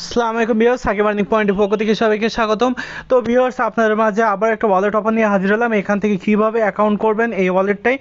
আসসালামু আলাইকুম viewers, Shakib earning পয়েন্টের পক্ষ থেকে সবাইকে স্বাগতম। তো ভিউয়ার্স, আপনাদের মাঝে আবার একটা ওয়ালেট অফার নিয়ে হাজির হলাম। এখান থেকে কিভাবে অ্যাকাউন্ট করবেন এই ওয়ালেটটাই,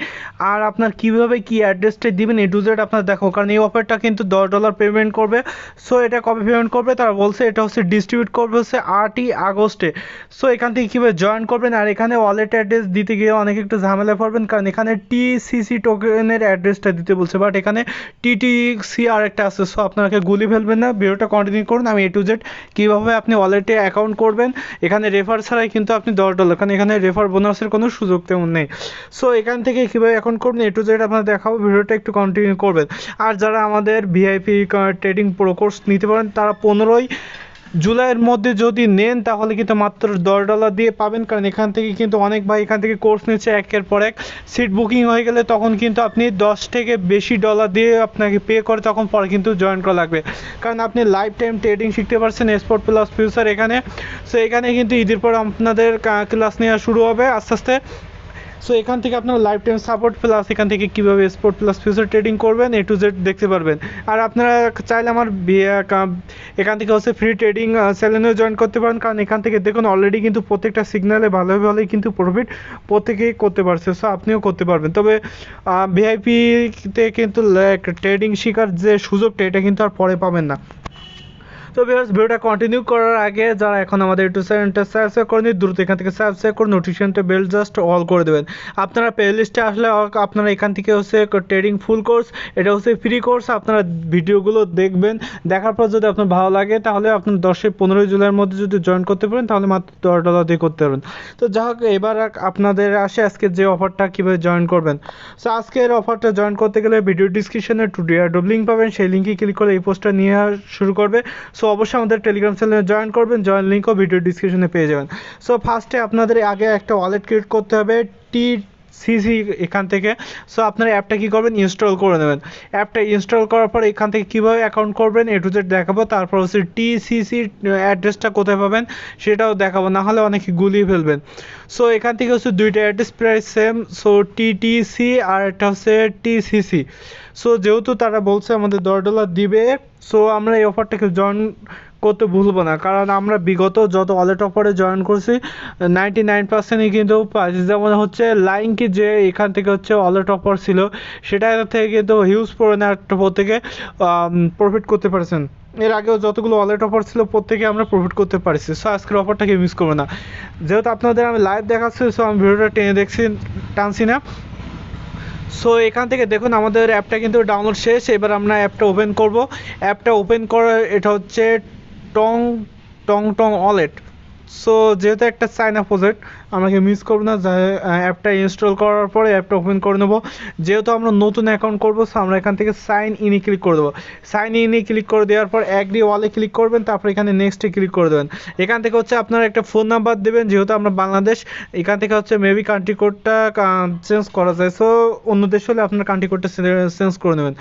আর আপনার কিভাবে কি অ্যাড্রেসটা দিবেন এ টু জেড আপনার দেখো। কারণ এই অফারটা কিন্তু $10 পেমেন্ট করবে। সো এটা কবে পেমেন্ট করবে তারা বলছে, এটা হচ্ছে ডিস্ট্রিবিউট করবে হচ্ছে 8ই আগস্টে। সো এখান থেকে কীভাবে জয়েন করবেন, আর এখানে ওয়ালেট অ্যাড্রেস দিতে গিয়ে অনেক একটু ঝামেলা পড়বেন, কারণ এখানে টিসিসি টোকেনের অ্যাড্রেসটা দিতে বলছে, বাট এখানে টিটিসি আর একটা আছে। সো আপনাকে গুলি ফেলবেন না, ভিডিওটা কন্টিনিউ করুন। আমি এ টু জেড কীভাবে আপনি ওয়ালেটে অ্যাকাউন্ট করবেন, এখানে রেফার ছাড়াই কিন্তু আপনি $10, কারণ এখানে রেফার বোনাসের কোনো সুযোগ তেমন নেই। সো এখান থেকে কীভাবে অ্যাকাউন্ট করবেন এ টু জেড আপনার দেখাবো, ভিডিওটা একটু কন্টিনিউ করবেন। আর যারা আমাদের ভিআইপি ট্রেডিং প্রো কোর্স নিতে পারেন, তারা 15ই জুলাইয়ের মধ্যে যদি নেন তাহলে কিন্তু মাত্র $10 দিয়ে পাবেন, কারণ এখান থেকে কিন্তু অনেক ভাই এখান থেকে কোর্স নিচ্ছে একের পর এক। সিট বুকিং হয়ে গেলে তখন কিন্তু আপনি 10 থেকে বেশি ডলার দিয়ে আপনাকে পে করে তখন পরে কিন্তু জয়েন করা লাগবে, কারণ আপনি লাইফ টাইম ট্রেডিং শিখতে পারছেন স্পট প্লাস ফিউচার এখানে। সো এখানে কিন্তু ঈদের পর আপনাদের ক্লাস নেওয়া শুরু হবে আস্তে আস্তে। সো এখান থেকে আপনার লাইফ টাইম সাপোর্ট প্লাস এখান থেকে কীভাবে স্পোর্ট প্লাস ফিউচার ট্রেডিং করবেন এ টু জেড দেখতে পারবেন। আর আপনারা চাইলে আমার এখান থেকে হচ্ছে ফ্রি ট্রেডিং চ্যানেলেও জয়েন করতে পারেন, কারণ এখান থেকে দেখুন অলরেডি কিন্তু প্রত্যেকটা সিগনালে ভালোই কিন্তু প্রফিট প্রত্যেকেই করতে পারছে। সো আপনিও করতে পারবেন, তবে ভিআইপিতে কিন্তু ট্রেডিং শেখার যে সুযোগটা এটা কিন্তু আর পরে পাবেন না। তো ভিডিওটা কন্টিনিউ করার আগে যারা এখন আমাদের ইউটিউব চ্যানেলটা সাবস্ক্রাইব করেনি, দ্রুত এখান থেকে সাবস্ক্রাইব করে নোটিফিকেশনটা বেল জাস্ট অল করে দেবেন। আপনারা প্লে লিস্টে আসলে আপনারা এখান থেকে হচ্ছে ট্রেডিং ফুল কোর্স, এটা হচ্ছে ফ্রি কোর্স। আপনারা ভিডিওগুলো দেখবেন, দেখার পর যদি আপনার ভালো লাগে তাহলে আপনার 10-15 জুলাইয়ের মধ্যে যদি জয়েন করতে পারেন তাহলে মাত্র $10 দিয়ে করতে পারবেন। তো যা হোক, এবার আপনাদের আসে আজকে যে অফারটা কীভাবে জয়েন করবেন। সো আজকের অফারটা জয়েন করতে গেলে ভিডিও ডিসক্রিপশনে 2 Airdrop লিঙ্ক পাবেন, সেই লিঙ্কে ক্লিক করে এই পোস্টটা নিয়ে শুরু করবে। সো অবশ্যই আমাদের টেলিগ্রাম চ্যানেলে জয়েন করবেন, জয়েন লিঙ্কও ভিডিও ডিসক্রিপশনে পেয়ে যাবেন। সো ফার্স্টে আপনাদের আগে একটা ওয়ালেট ক্রিয়েট করতে হবে টিসিসি এখান থেকে। সো আপনার অ্যাপটা কী করবেন, ইনস্টল করে নেবেন। অ্যাপটা ইনস্টল করার পর এখান থেকে কীভাবে অ্যাকাউন্ট করবেন এ টু জেড দেখাবো। তারপর হচ্ছে টিসিসি অ্যাড্রেসটা কোথায় পাবেন সেটাও দেখাবো, না হলে অনেকে গুলিয়ে ফেলবেন। সো এখান থেকে হচ্ছে দুইটা অ্যাড্রেস প্রায় সেম। সো টিটিসি আর একটা হচ্ছে টিসিসি। সো যেহেতু তারা বলছে আমাদের $10 দিবে, সো আমরা এই অফারটাকে জয়েন করতে ভুলবো না, কারণ আমরা বিগত যত ওয়ালেট অফারে জয়েন করছি 99%ই কিন্তু পাইছি। যেমন হচ্ছে লাইনকি যে এখান থেকে হচ্ছে ওয়ালেট অফার ছিল, সেটা থেকে কিন্তু হিউজ পরিমাণে একটা প্রত্যেকে প্রফিট করতে পারছেন। এর আগেও যতগুলো ওয়ালেট অফার ছিল প্রত্যেকে আমরা প্রফিট করতে পারছি। সো আজকের অফারটাকে মিস করবো না। যেহেতু আপনাদের আমি লাইভ দেখাচ্ছি, সো আমি ভিডিওটা টেনে টানছি না। সো এখান থেকে দেখুন আমাদের অ্যাপটা কিন্তু ডাউনলোড শেষ। এবার আমরা অ্যাপটা ওপেন করব। অ্যাপটা ওপেন করার এটা হচ্ছে টং ওয়ালেট। সো যেহেতু একটা চায়না প্রজেক্ট, আমাকে মিস করবো না। অ্যাপটা ইনস্টল করার পরে অ্যাপটা ওপেন করে নেবো। যেহেতু আমরা নতুন অ্যাকাউন্ট করবো, সো আমরা এখান থেকে সাইন ইনে ক্লিক করে দেবো। সাইন ইনে ক্লিক করে দেওয়ার পর অ্যাগ্রি ওয়ালে ক্লিক করবেন, তারপর এখানে নেক্সটে ক্লিক করে দেবেন। এখান থেকে হচ্ছে আপনারা একটা ফোন নাম্বার দেবেন, যেহেতু আমরা বাংলাদেশ। এখান থেকে হচ্ছে মেবি কান্ট্রি কোডটা চেঞ্জ করা যায়। সো অন্য দেশ হলে আপনার কান্ট্রি কোডটা চেঞ্জ করে নেবেন।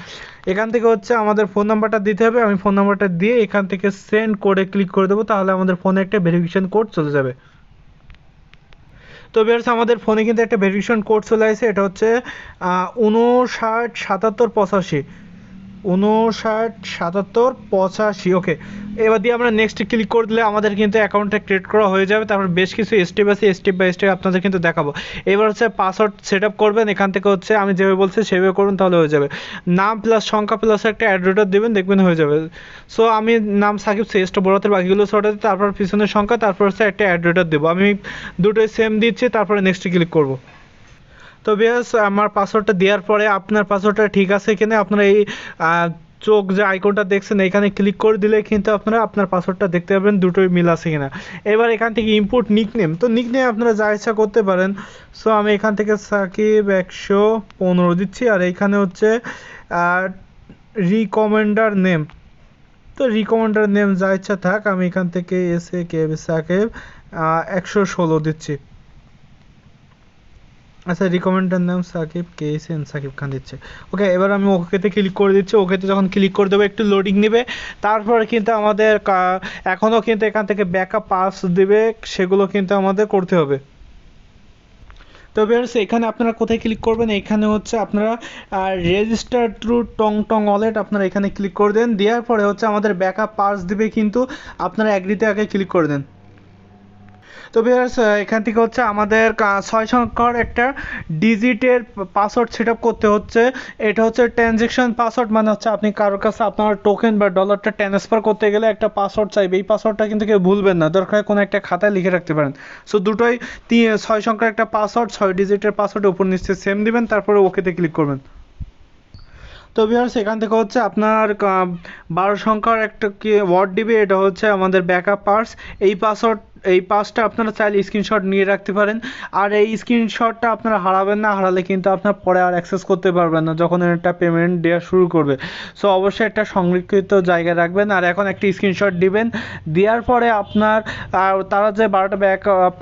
এখান থেকে হচ্ছে আমাদের ফোন নাম্বারটা দিতে হবে। আমি ফোন নাম্বারটা দিয়ে এখান থেকে সেন্ড কোডে ক্লিক করে দেবো, তাহলে আমাদের ফোনে একটা ভেরিফিকেশন কোড চলে যাবে। তো ভিউয়ার্স, আমাদের ফোনে কিন্তু একটা ভেরিফিকেশন কোড চলে আসছে। এটা হচ্ছে 597785। ওকে, এবার দিয়ে আমরা নেক্সট ক্লিক করে দিলে আমাদের কিন্তু অ্যাকাউন্টটা ক্রিয়েট করা হয়ে যাবে। তারপর বেশ কিছু স্টেপ আছে, স্টেপ বাই স্টেপ আপনাদের কিন্তু দেখাবো। এবার হচ্ছে পাসওয়ার্ড সেট আপ করবেন। এখান থেকে হচ্ছে আমি যেভাবে বলছি সেভাবে করুন, তাহলে হয়ে যাবে। নাম প্লাস সংখ্যা প্লাস একটা অ্যাড্রেস দেবেন, দেখবেন হয়ে যাবে। সো আমি নাম সাকিব, শেষটা বড় হাতের, বাকিগুলো ছোট হাতের, তারপর পিছনের সংখ্যা, তারপর হচ্ছে একটা অ্যাড্রেস দেবো। আমি দুটোই সেম দিচ্ছি, তারপরে নেক্সটে ক্লিক করব। তো ভিউয়ার্স, আমার পাসওয়ার্ডটা দেওয়ার পরে আপনার পাসওয়ার্ডটা ঠিক আছে কিনা আপনারা এই চোখ যে আইকনটা দেখছেন এখানে ক্লিক করে দিলে কিন্তু আপনারা আপনার পাসওয়ার্ডটা দেখতে পাবেন দুটোই মিল আছে কিনা। এবার এখান থেকে ইম্পোর্ট নিকনেম, তো নিকনেম আপনারা যা ইচ্ছা করতে পারেন। সো আমি এখান থেকে সাকিব 115 দিচ্ছি, আর এইখানে হচ্ছে রিকমেন্ডার নেম। তো রিকমেন্ডার নেম যা ইচ্ছা থাক, আমি এখান থেকে সাকিব 116 দিচ্ছি। আচ্ছা, রিকমেন্ডার নাম সাকিব সাকিব খান দিচ্ছে। ওকে, এবার আমি ওকেতে ক্লিক করে দিচ্ছি। ওকেতে যখন ক্লিক করে দেবো একটু লোডিং নেবে, তারপরে কিন্তু আমাদের এখনও কিন্তু এখান থেকে ব্যাকআপ পাস দেবে, সেগুলো কিন্তু আমাদের করতে হবে। তো ভিউয়ার্স এখানে আপনারা কোথায় ক্লিক করবেন, এখানে হচ্ছে আপনারা রেজিস্টার থ্রু টংটং ওয়ালেট আপনারা এখানে ক্লিক করে দেন। দেওয়ার পরে হচ্ছে আমাদের ব্যাকআপ পার্স দিবে, কিন্তু আপনারা অ্যাগ্রিতে আগে ক্লিক করে দেন। তো ভিউয়ার্স এখান থেকে হচ্ছে আমাদের 6 সংখ্যার একটা ডিজিটের পাসওয়ার্ড সেট আপ করতে হচ্ছে। এটা হচ্ছে ট্রানজ্যাকশন পাসওয়ার্ড, মানে হচ্ছে আপনি কারোর কাছে আপনার টোকেন বা ডলারটা ট্রান্সফার করতে গেলে একটা পাসওয়ার্ড চাইবে। এই পাসওয়ার্ডটা কিন্তু কেউ ভুলবেন না, দরকার কোনো একটা খাতায় লিখে রাখতে পারেন। সো দুটোই 6 সংখ্যার একটা পাসওয়ার্ড, 6 ডিজিটের পাসওয়ার্ডের উপর নিচে সেম দিবেন, তারপরে ওকেতে ক্লিক করবেন। তো ভিউয়ার্স এখান থেকে হচ্ছে আপনার 12 সংখ্যার একটা কি ওয়ার্ড দিবে, এটা হচ্ছে আমাদের ব্যাকআপ পার্স। এই পাসওয়ার্ড, এই পাসটা আপনারা চাইলে স্ক্রিনশট নিয়ে রাখতে পারেন। আর এই স্ক্রিনশটটা আপনারা হারাবেন না, হারালে কিন্তু আপনার পরে আর অ্যাক্সেস করতে পারবেন না যখন এটা পেমেন্ট দেওয়া শুরু করবে। সো অবশ্যই একটা সংরক্ষিত জায়গায় রাখবেন। আর এখন একটা স্ক্রিনশট দিবেন, দেওয়ার পরে আপনার তারা যে 12টা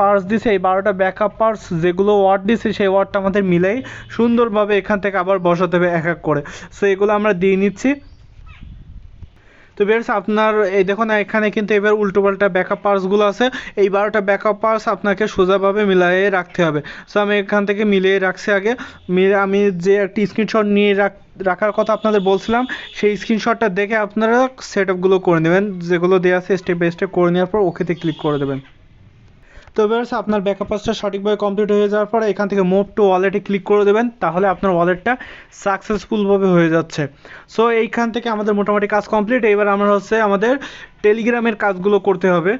পার্স দিছে, এই 12টা ব্যাকআপ পার্স যেগুলো ওয়ার্ড দিছে সেই ওয়ার্ডটা আমাদের মিলেই সুন্দরভাবে এখান থেকে আবার বসাতে হবে এক এক করে। সো এগুলো আমরা দিয়ে নিচ্ছি। তো ভিউয়ার্স আপনার এই দেখুন এখানে কিন্তু এবার উল্টোপাল্টা ব্যাকআপ পার্সগুলো আছে। এই 12টা ব্যাকআপ পার্স আপনাকে সোজাভাবে মিলিয়ে রাখতে হবে। সো আমি এখান থেকে মিলিয়ে রাখছি আগে। আমি যে একটি স্ক্রিনশট নিয়ে রাখার কথা আপনাদের বলছিলাম, সেই স্ক্রিনশটটা দেখে আপনারা সেট আপগুলো করে নেবেন, যেগুলো দেওয়া আছে স্টেপ বাই স্টেপ করে নেওয়ার পর ওকেতে ক্লিক করে দেবেন। তো ভিউয়ার্স আপনার ব্যাকআপ পাসটা সঠিকভাবে কমপ্লিট হয়ে যাওয়ার পরে এখান থেকে মুভ টু ওয়ালেটে ক্লিক করে দেবেন, তাহলে আপনার ওয়ালেটটা সাকসেসফুলভাবে হয়ে যাচ্ছে। সো এইখান থেকে আমাদের মোটামুটি কাজ কমপ্লিট। এবার আমরা হচ্ছে আমাদের টেলিগ্রামের কাজগুলো করতে হবে।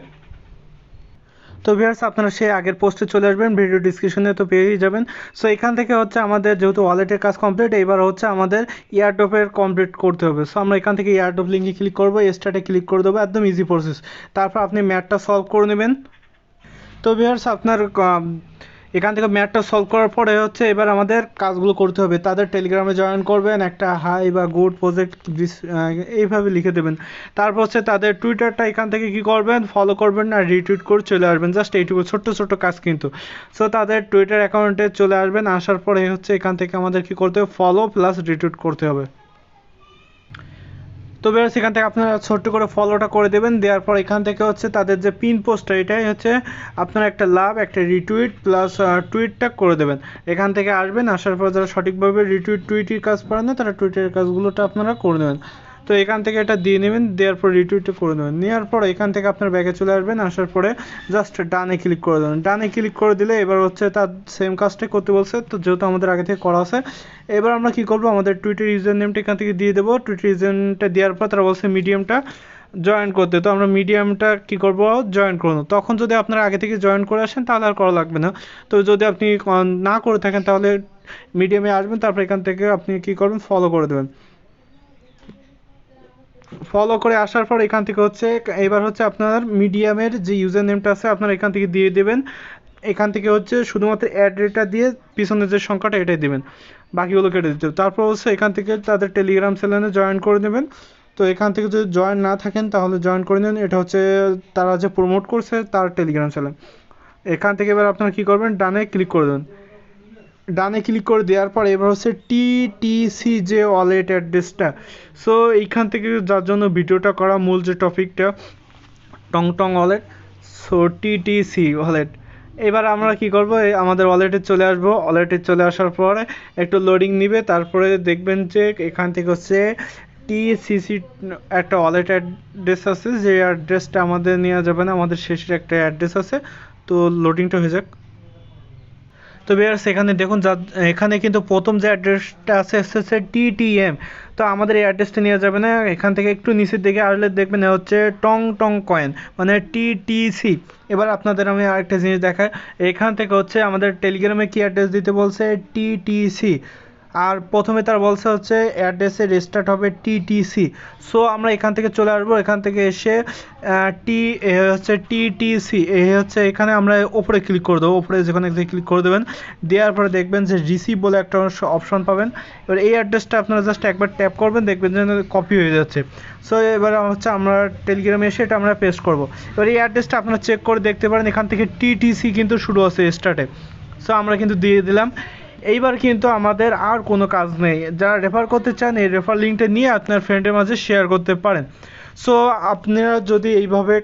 তো ভিউয়ার্স আপনারা সেই আগের পোস্টে চলে আসবেন, ভিডিও ডিসক্রিপশনে তো পেয়েই যাবেন। সো এখান থেকে হচ্ছে আমাদের যেহেতু ওয়ালেটের কাজ কমপ্লিট, এবার হচ্ছে আমাদের এয়ারড্রপের কমপ্লিট করতে হবে। সো আমরা এখান থেকে এয়ারড্রপ লিঙ্কে ক্লিক করবো, স্টার্টে ক্লিক করে দেবো, একদম ইজি প্রসেস। তারপর আপনি ম্যাথটা সলভ করে নেবেন। তো ভিউয়ার্স আপনার এখান থেকে ম্যাথটা সলভ করার পরে হচ্ছে এবার আমাদের কাজগুলো করতে হবে। তাদের টেলিগ্রামে জয়েন করবেন, একটা হাই বা গুড প্রজেক্ট এইভাবে লিখে দেবেন। তারপর হচ্ছে তাদের টুইটারটা এখান থেকে কি করবেন, ফলো করবেন আর রিটুইট করে চলে আসবেন। জাস্ট এইটুকু ছোট্ট ছোট্ট কাজ কিন্তু। সো তাদের টুইটার অ্যাকাউন্টে চলে আসবেন, আসার পরে হচ্ছে এখান থেকে আমাদের কি করতে হবে, ফলো প্লাস রিটুইট করতে হবে। তো বেশ এখান থেকে আপনারা ছোট্ট করে ফলোটা করে দেবেন। দেওয়ার পর এখান থেকে হচ্ছে তাদের যে পিন পোস্টটা, এটাই হচ্ছে আপনারা একটা লাভ, একটা রিটুইট প্লাস টুইটটা করে দেবেন। এখান থেকে আসবেন, আসার পর যারা সঠিকভাবে টুইটের কাজ পারেন না, তারা টুইটের কাজগুলোটা আপনারা করে নেবেন। তো এখান থেকে এটা দিয়ে নেবেন, দেওয়ার পর রিটুইটে করে নেবেন। নেওয়ার পর এখান থেকে আপনার ব্যাগে চলে আসবেন, আসার পরে জাস্ট ডানে ক্লিক করে দেবেন। ডানে ক্লিক করে দিলে এবার হচ্ছে তার সেম কাজটাই করতে বলছে, তো যেহেতু আমাদের আগে থেকে করা আছে। এবার আমরা কি করব, আমাদের টুইটার ইউজার নেমটা এখান থেকে দিয়ে দেবো। টুইটার ইউজার নেমটা দেওয়ার পর তারা বলছে মিডিয়ামটা জয়েন করতে, তো আমরা মিডিয়ামটা কি করব, জয়েন করব। তখন যদি আপনারা আগে থেকে জয়েন করে আসেন তাহলে আর করা লাগবে না। তো যদি আপনি না করে থাকেন তাহলে মিডিয়ামে আসবেন, তারপর এখান থেকে আপনি কি করবেন, ফলো করে দেবেন। ফলো করে আসার পর এখান থেকে হচ্ছে এবার হচ্ছে আপনার মিডিয়ামের যে ইউজার নেমটা আছে আপনারা এখান থেকে দিয়ে দেবেন। এখান থেকে হচ্ছে শুধুমাত্র অ্যাড্রেসটা দিয়ে পিছনের যে সংখ্যাটা এটাই দেবেন, বাকিগুলো কেটে দিতে হবে। তারপর হচ্ছে এখান থেকে তাদের টেলিগ্রাম চ্যানেলে জয়েন করে নেবেন। তো এখান থেকে যদি জয়েন না থাকেন তাহলে জয়েন করে নেন, এটা হচ্ছে তারা যে প্রমোট করছে তার টেলিগ্রাম চ্যানেল। এখান থেকে এবার আপনারা কী করবেন, ডানে ক্লিক করে দেবেন। ডানে ক্লিক করে দেওয়ার পর এবার হচ্ছে টিটিসি যে ওয়ালেট অ্যাড্রেসটা, সো এইখান থেকে যার জন্য ভিডিওটা করা, মূল যে টপিকটা টংটং ওয়ালেট, সো টিটিসি ওয়ালেট। এবার আমরা কি করব, আমাদের ওয়ালেটে চলে আসবো। ওয়ালেটে চলে আসার পরে একটু লোডিং নিবে, তারপরে দেখবেন যে এখান থেকে হচ্ছে টিসিসি একটা ওয়ালেট অ্যাড্রেস আছে, যে অ্যাড্রেসটা আমাদের নেওয়া যাবে না, আমাদের শেষের একটা অ্যাড্রেস আছে। তো লোডিংটা হয়ে যাক। তো ভিউয়ার্স এখানে দেখুন এখানে কিন্তু প্রথম যে অ্যাড্রেসটা আছে হচ্ছে টিটিএম। তো আমাদের এই অ্যাড্রেসটা নেওয়া যাবে না, এখান থেকে একটু নিচের দিকে আসলে দেখবেন হচ্ছে টং টং কয়েন, মানে টিটিসি। এবার আপনাদের আমি আরেকটা জিনিস দেখাই, এখান থেকে হচ্ছে আমাদের টেলিগ্রামে কি অ্যাড্রেস দিতে বলছে, টিটিসি। আর প্রথমে তার বলছে হচ্ছে অ্যাড্রেসে রেস্টার্ট হবে টিটিসি। সো আমরা এখান থেকে চলে আসবো, এখান থেকে এসে হচ্ছে টিটিসি হচ্ছে এখানে আমরা ওপরে ক্লিক করে দেবো। ওপরে যেখানে ক্লিক করে দেবেন, দেওয়ার পরে দেখবেন যে রিসিভ বলে একটা অপশন পাবেন। এবার এই অ্যাড্রেসটা আপনারা জাস্ট একবার ট্যাপ করবেন, দেখবেন যে কপি হয়ে যাচ্ছে। সো এবার হচ্ছে আমরা টেলিগ্রামে এসে এটা আমরা পেস্ট করব। এবার এই অ্যাড্রেসটা আপনারা চেক করে দেখতে পারেন, এখান থেকে টিটিসি কিন্তু শুরু আছে স্টার্টে। সো আমরা কিন্তু দিয়ে দিলাম। এইবার কিন্তু আমাদের আর কোনো কাজ নেই। যারা রেফার করতে চান এই রেফার লিঙ্কটা নিয়ে আপনার ফ্রেন্ডের মাঝে শেয়ার করতে পারেন। সো আপনারা যদি এইভাবে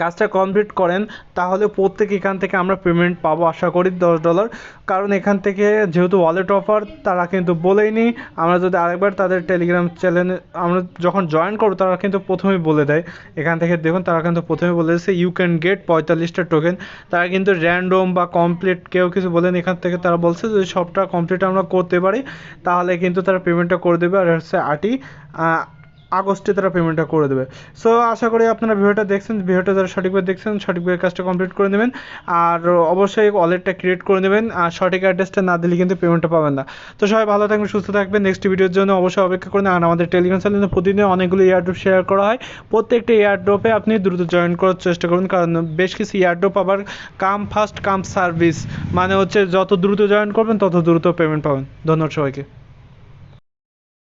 কাজটা কমপ্লিট করেন তাহলে প্রত্যেক এখান থেকে আমরা পেমেন্ট পাবো আশা করি $10, কারণ এখান থেকে যেহেতু ওয়ালেট অফার তারা কিন্তু বলেইনি। আমরা যদি আরেকবার তাদের টেলিগ্রাম চ্যানেলে আমরা যখন জয়েন করবো তারা কিন্তু প্রথমেই বলে দেয়, এখান থেকে দেখুন তারা কিন্তু প্রথমে বলে দিচ্ছে ইউ ক্যান গেট 45টা টোকেন। তারা কিন্তু র্যান্ডম বা কমপ্লিট কেউ কিছু বলেন, এখান থেকে তারা বলছে যদি সবটা কমপ্লিট আমরা করতে পারি তাহলে কিন্তু তারা পেমেন্টটা করে দেবে, আর হচ্ছে 8ই আগস্টে তারা পেমেন্টটা করে দেবে। সো আশা করি আপনারা ভিডিওটা দেখছেন, ভিডিওটা যারা সঠিকভাবে দেখছেন সঠিকভাবে কাজটা কমপ্লিট করে নেবেন, আর অবশ্যই ওয়ালেটটা ক্রিয়েট করে নেবেন, আর সঠিক অ্যাড্রেসটা না দিলে কিন্তু পেমেন্টটা পাবেন না। তো সবাই ভালো থাকবেন, সুস্থ থাকবেন, নেক্সট ভিডিওর জন্য অবশ্যই অপেক্ষা করুন। আর আমাদের টেলিগ্রাম চ্যানেলে প্রতিদিন অনেকগুলো এয়ারড্রপ শেয়ার করা হয়, প্রত্যেকটা এয়ারড্রপে আপনি দ্রুত জয়েন করার চেষ্টা করুন, কারণ বেশ কিছু এয়ারড্রপ আবার কাম ফাস্ট কাম সার্ভিস, মানে হচ্ছে যত দ্রুত জয়েন করবেন তত দ্রুত পেমেন্ট পাবেন। ধন্যবাদ সবাইকে।